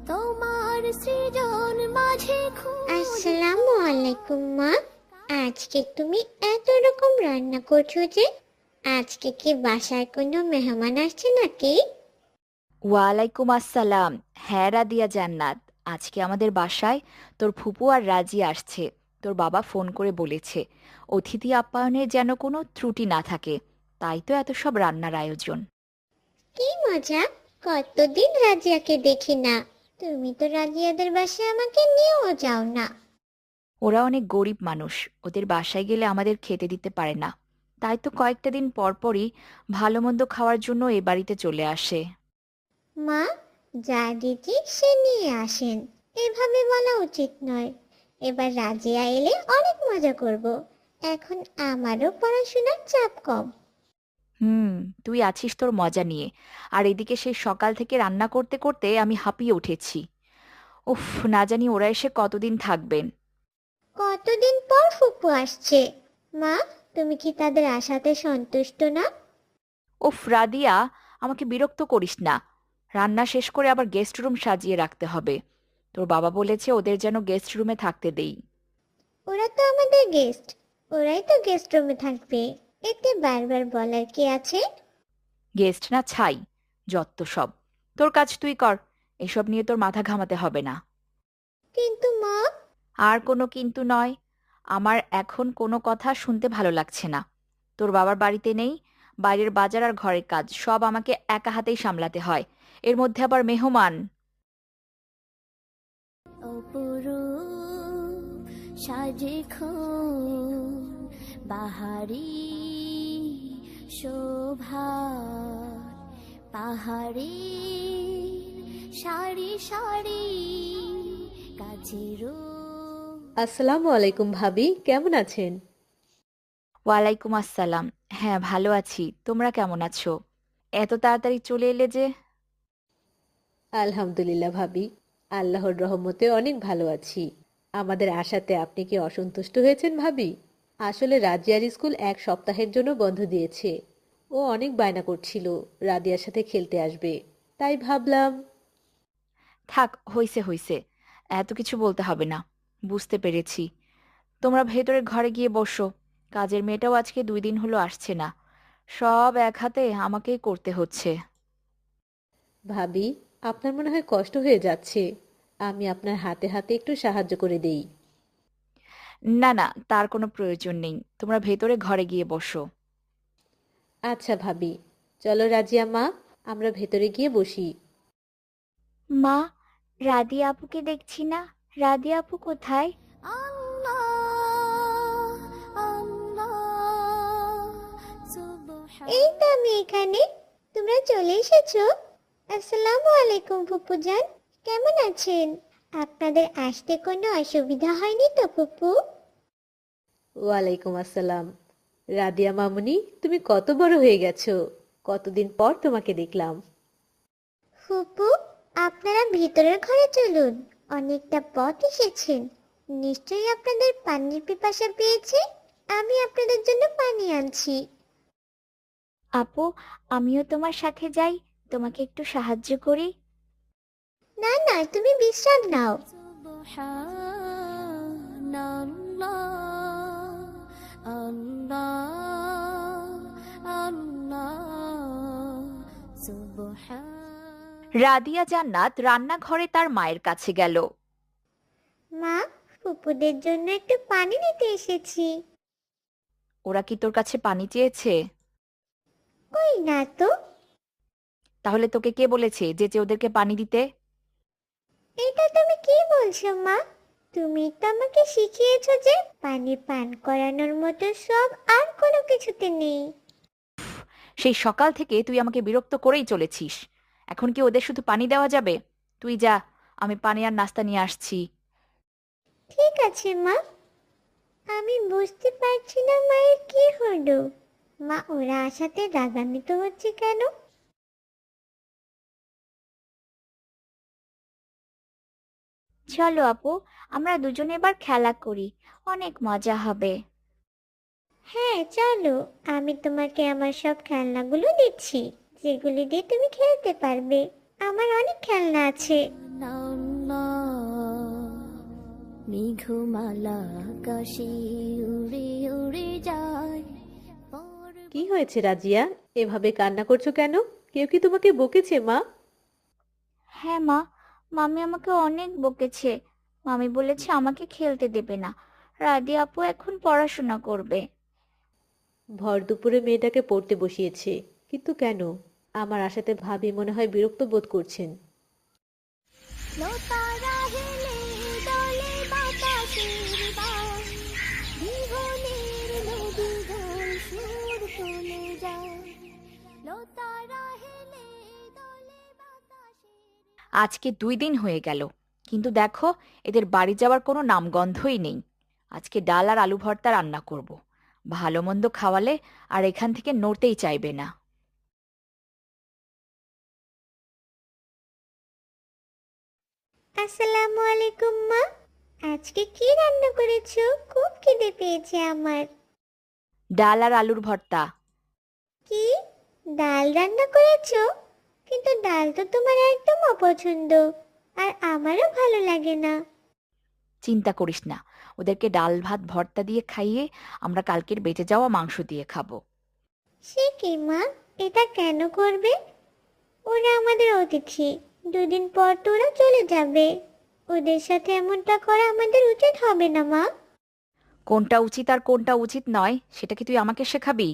তোমার সৃজন মাঝে আসসালামু আলাইকুম মা। আজকে তুমি এত রকম রান্না করছো যে? আজকে কি বাসায় কোনো মেহমান আসছে নাকি? ওয়ালাইকুম আসসালাম। হ্যাঁ রাদিয়া জান্নাত, আজকে আমাদের বাসায় তোর ফুপু আর রাজি আসছে। তোর বাবা ফোন করে বলেছে অতিথি আপ্যায়নের যেন কোনো ত্রুটি না থাকে, তাই তো এত সব রান্নার আয়োজন। কি মজা! কতদিন রাজিয়াকে দেখি না। তুমি তো রাজিয়াদের বাসায় আমাকে নিয়েও যাও না। ওরা অনেক গরিব মানুষ, ওদের বাসায় গেলে আমাদের খেতে দিতে পারে না, তাই তো কয়েকটা দিন পর পরই ভালো মন্দ খাওয়ার জন্য এ বাড়িতে চলে আসে। মা, যা দিদি সে নিয়ে আসেন, এভাবে বলা উচিত নয়। এবার রাজিয়া এলে অনেক মজা করব। এখন আমারও পড়াশোনার চাপ কম। হুম, তুই আছিস তোর মজা নিয়ে, আর এদিকে সেই সকাল থেকে রান্না করতে করতে আমি হাঁপিয়ে উঠেছি। উফ, না জানি ওরা এসে কতদিন থাকবেন। কতদিন পর ফুপু আসছে। মা, তুমি কি তাদের আশাতে সন্তুষ্ট না? উফ রাদিয়া, আমাকে বিরক্ত করিস না। রান্না শেষ করে আবার গেস্ট রুম সাজিয়ে রাখতে হবে। তোর বাবা বলেছে ওদের যেন গেস্ট রুমে থাকতে দেই। ওরা তো আমাদের গেস্ট, ওরাই তো গেস্ট রুমে থাকবে। এতে বারবার বলার কি আছে? গেস্ট না ছাই, যত সব। তোর কাজ তুই কর, এসব নিয়ে তোর মাথা ঘামাতে হবে না। কিন্তু মা। আর কোনো কিন্তু নয়। আমার এখন কোনো কথা শুনতে ভালো লাগছে না। তোর বাবার বাড়িতে নেই, বাইরের বাজার আর ঘরের কাজ সব আমাকে একা হাতেই সামলাতে হয়, এর মধ্যে আবার মেহমান। অপরূপ সাজে বাহারি শোভা, পাহাড়ি সারি সারি কাছেরও। আসসালামু আলাইকুম ভাবি, কেমন আছেন? ওয়ালাইকুম আসসালাম। হ্যাঁ, ভালো আছি। তোমরা কেমন আছো? এত তাড়াতাড়ি চলে এলে যে? আলহামদুলিল্লাহ ভাবি, আল্লাহর রহমতে অনেক ভালো আছি। আমাদের আশাতে আপনি কি অসন্তুষ্ট হয়েছেন ভাবি? আসলে রাজিয়ার স্কুল এক সপ্তাহের জন্য বন্ধ দিয়েছে। ও অনেক বায়না করছিল রাদিয়ার সাথে খেলতে আসবে, তাই ভাবলাম। থাক, হইছে হইছে, এত কিছু বলতে হবে না। বুঝতে পেরেছি। তোমরা ভেতরের ঘরে গিয়ে বসো। কাজের মেয়েটাও আজকে 2 দিন হলো আসছে না। সব এক হাতে আমাকেই করতে হচ্ছে। ভাবি, আপনার মনে হয় কষ্ট হয়ে যাচ্ছে। আমি আপনার হাতে হাতে একটু সাহায্য করে দেই। না না, তার কোনো প্রয়োজন নেই। তোমরা ভেতরে ঘরে গিয়ে বসো। আচ্ছা ভাবি, চলো রাজিয়া মা, আমরা ভেতরে গিয়ে বসি। মা, রাদিয়া আপুকে দেখছি না। রাদিয়া আপু কোথায়? আল্লাহ আল্লাহ এই সুবহান। তো আমি এখানে। তোমরা চলে এসেছো। আসসালামু আলাইকুম ফুপুজান, কেমন আছেন? আপনাদের আসতে কোনো অসুবিধা হয়নি তো ফুপু? ওয়ালাইকুম আসসালাম। রাদিয়া মামুনি, তুমি কত বড় হয়ে গেছো! কতদিন পর তোমাকে দেখলাম। ফুপু, আপনারা ভিতরের ঘরে চলুন। অনেকটা পথ এসেছেন, নিশ্চয়ই আপনাদের পানির পিপাসা পেয়েছে। আমি আপনাদের জন্য পানি আনছি। আপু, আমিও তোমার সাথে যাই, তোমাকে একটু সাহায্য করি। না না, তুমি বিশ্রাম নাও। সুবহানাল্লাহ আল্লাহ আল্লাহ সুবহান। রাদিয়া জান্নাত রান্নাঘরে তার মায়ের কাছে গেল। মা, ফুপুদের জন্য একটু পানি নিতে এসেছি। ওরা কি তোর কাছে পানি চেয়েছে? কই না তো। তাহলে তোকে কে বলেছে যে যে ওদেরকে পানি দিতে? এটা তুমি কি বলছো মা? তুমি তো আমাকে শিখিয়েছো যে পানি পান করানোর মতো সব আর কোনো কিছুতে নেই। সেই সকাল থেকে তুই আমাকে বিরক্ত করেই চলেছিস। এখন কি ওদের শুধু পানি দেওয়া যাবে? তুই যা, আমি পানি আর নাস্তা নিয়ে আসছি। ঠিক আছে মা। আমি বুঝতে পারছি না মায়ের কি হলো। মা ওরা আসাতে রাগান্বিত হচ্ছে কেন? চলো আপু, আমরা দুজনে এবার খেলা করি, অনেক মজা হবে। হ্যাঁ চলো, আমি তোমাকে আমার সব খেলনাগুলো দিচ্ছি, যেগুলি দিয়ে তুমি খেলতে পারবে। আমার অনেক খেলনা আছে। মা মেঘমালা আকাশে উড়ে উড়ে যায় কি হয়েছে রাজিয়া, এভাবে কান্না করছো কেন? কেউ কি তোমাকে বকেছে মা? হ্যাঁ মা, মামি আমাকে অনেক বকেছে। মামি বলেছে আমাকে খেলতে দেবে না, রাদি আপু এখন পড়াশোনা করবে। ভর দুপুরে মেয়েটাকে পড়তে বসিয়েছে, কিন্তু কেন? আমার আশাতে ভাবি মনে হয় বিরক্ত বোধ করছেন। লতারা হেলে দলে বাতাসের বান বিহনের নদী ঢল সুর তুলে যায় লতারা হেলে দলে বাতাসের আজকে 2 দিন হয়ে গেল, কিন্তু দেখো এদের বাড়ি যাওয়ার কোনো নামগন্ধই নেই। আজকে ডাল আর আলু ভর্তা রান্না করব। ভালো মন্দ খাওয়ালে আর এখান থেকে নড়তেই চাইবে না। আসসালামু আলাইকুম মা, আজকে কি রান্না করেছো? খুব খিদে পেয়েছে আমার। ডাল আর আলুর ভর্তা। কি, ডাল রান্না করেছো? কিন্তু ডাল তো তোমার একদম অপছন্দ, আর আমারও ভালো লাগে না। চিন্তা করিস না, ওদেরকে ডাল ভাত ভর্তা দিয়ে খাইয়ে আমরা কালকের বেঁচে যাওয়া মাংস দিয়ে খাবো। সে কি মা, এটা কেন করবে? ওরা আমাদের অতিথি, 2 দিন পর তো ওরা চলে যাবে। ওদের সাথে এমনটা করা আমাদের উচিত হবে না মা। কোনটা উচিত আর কোনটা উচিত নয় সেটা কি তুই আমাকে শেখাবি?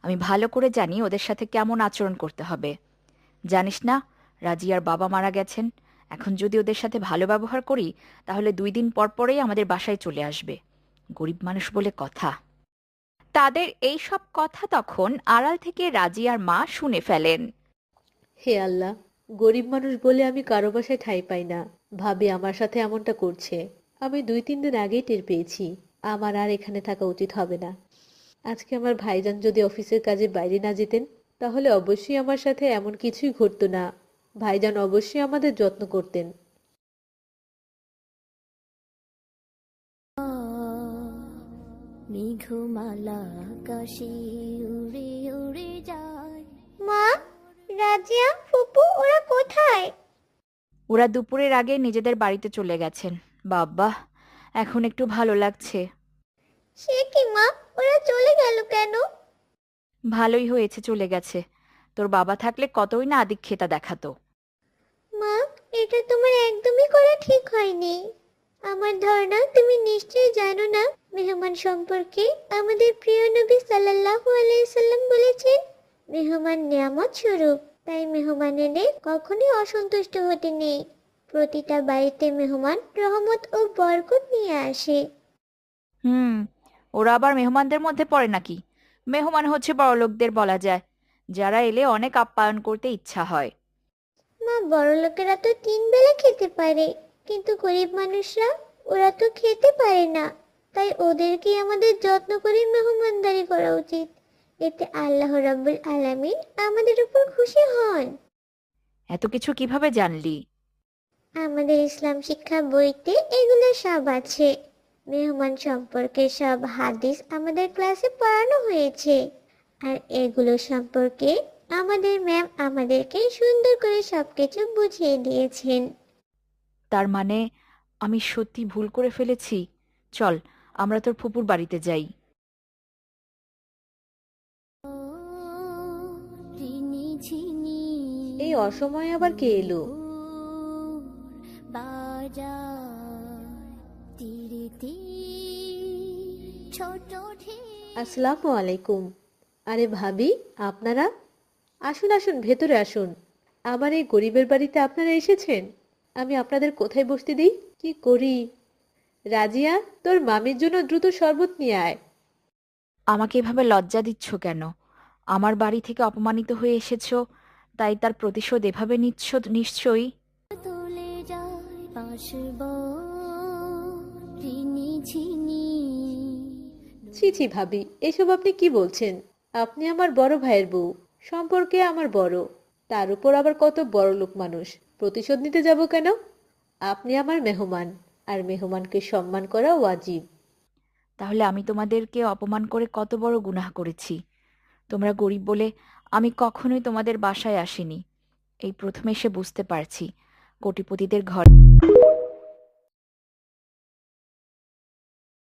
আমি ভালো করে জানি ওদের সাথে কেমন আচরণ করতে হবে। জানিস না, রাজিয়ার বাবা মারা গেছেন। এখন যদি ওদের সাথে ভালো ব্যবহার করি তাহলে 2 দিন পর পরেই আমাদের বাসায় চলে আসবে। গরিব মানুষ বলে কথা। তাদের এই সব কথা তখন আড়াল থেকে রাজিয়ার মা শুনে ফেলেন। হে আল্লাহ, গরিব মানুষ বলে আমি কারো বাসায় ঠাঁই পাই না। ভাবি আমার সাথে এমনটা করছে। আমি 2-3 দিন আগেই টের পেয়েছি আমার আর এখানে থাকা উচিত হবে না। আজকে আমার ভাইজান যদি অফিসের কাজে বাইরে না যেতেন তাহলে অবশ্যই আমার সাথে এমন কিছুই ঘটতো না। ভাইজান অবশ্যই আমাদের যত্ন করতেন। মেঘমালা আকাশে উড়ে উড়ে যায় মা, রাজিয়া, ফুপু ওরা কোথায়? ওরা দুপুরের আগে নিজেদের বাড়িতে চলে গেছেন। বাবা, এখন একটু ভালো লাগছে। সে কি মা, ওরা চলে গেল কেন? ভালোই হয়েছে চলে গেছে। তোর বাবা থাকলে কতই না আদিক্ষেতা দেখাতো। মা, এটা তোমার একদমই করা ঠিক হয়নি। আমার ধারণা তুমি নিশ্চয়ই জানো না মেহমান সম্পর্কে আমাদের প্রিয় নবী সাল্লাল্লাহু আলাইহি সাল্লাম বলেছেন, মেহমান নিয়ামত স্বরূপ, তাই মেহমানেদের কখনোই অসন্তুষ্ট হতে নেই। প্রতিটা বাড়িতে মেহমান রহমত ও বরকত নিয়ে আসে। ওরা আবার মেহমানদের মধ্যে পড়ে নাকি? মেহমান হচ্ছে বড়লোকদের বলা যায়, যারা এলে অনেক আপ্যায়ন করতে ইচ্ছা হয়। মা, বড় লোকেরা তো 3 বেলা খেতে পারে, কিন্তু গরিব মানুষরা, ওরা তো খেতে পারে না। তাই ওদেরকে আমাদের যত্ন করে মেহমানদারি করা উচিত। এতে আল্লাহ রাব্বুল আলামিন আমাদের উপর খুশি হন। এত কিছু কিভাবে জানলি? আমাদের ইসলাম শিক্ষা বইতে এগুলো সব আছে। মেহমান সম্পর্কে সব হাদিস আমাদের ক্লাসে পড়ানো হয়েছে। আর এগুলো সম্পর্কে আমাদের ম্যাম আমাদেরকে সুন্দর করে সবকিছু বুঝিয়ে দিয়েছেন। তার মানে আমি সত্যি ভুল করে ফেলেছি। চল, আমরা তোর ফুপুর বাড়িতে যাই। রিনি ঝিনি এই অসময়ে আবার কে এলো? বাজার তীরে তীর ছোট ঢেউ আসসালামু আলাইকুম। আরে ভাবি, আপনারা আসুন আসুন, ভেতরে আসুন। আমার এই গরিবের বাড়িতে আপনারা এসেছেন। আমি আপনাদের কোথায় বসতে দিই? কি করি? রাজিয়া, তোর মামির জন্য দ্রুত শরবত নিয়ে আয়। আমাকে এভাবে লজ্জা দিচ্ছ কেন? আমার বাড়ি থেকে অপমানিত হয়ে এসেছো, তাই তার প্রতিশোধ এভাবে নিচ্ছ নিশ্চয়ই। তুলে যায় বাঁশব রিনি ঝিনি ছি ছি ভাবি, এসব আপনি কি বলছেন? আপনি আমার বড় ভাইয়ের বউ, সম্পর্কে আমার বড়। তার উপর আবার কত বড় লোক মানুষ, প্রতিশোধ নিতে যাব কেন? আপনি আমার মেহমান, আর মেহমানকে সম্মান করা ওয়াজিব। তাহলে আমি তোমাদেরকে অপমান করে কত বড় গুনাহ করেছি? তোমরা গরিব বলে আমি কখনোই তোমাদের বাসায় আসিনি। এই প্রথম এসে বুঝতে পারছি কোটিপতিদের ঘর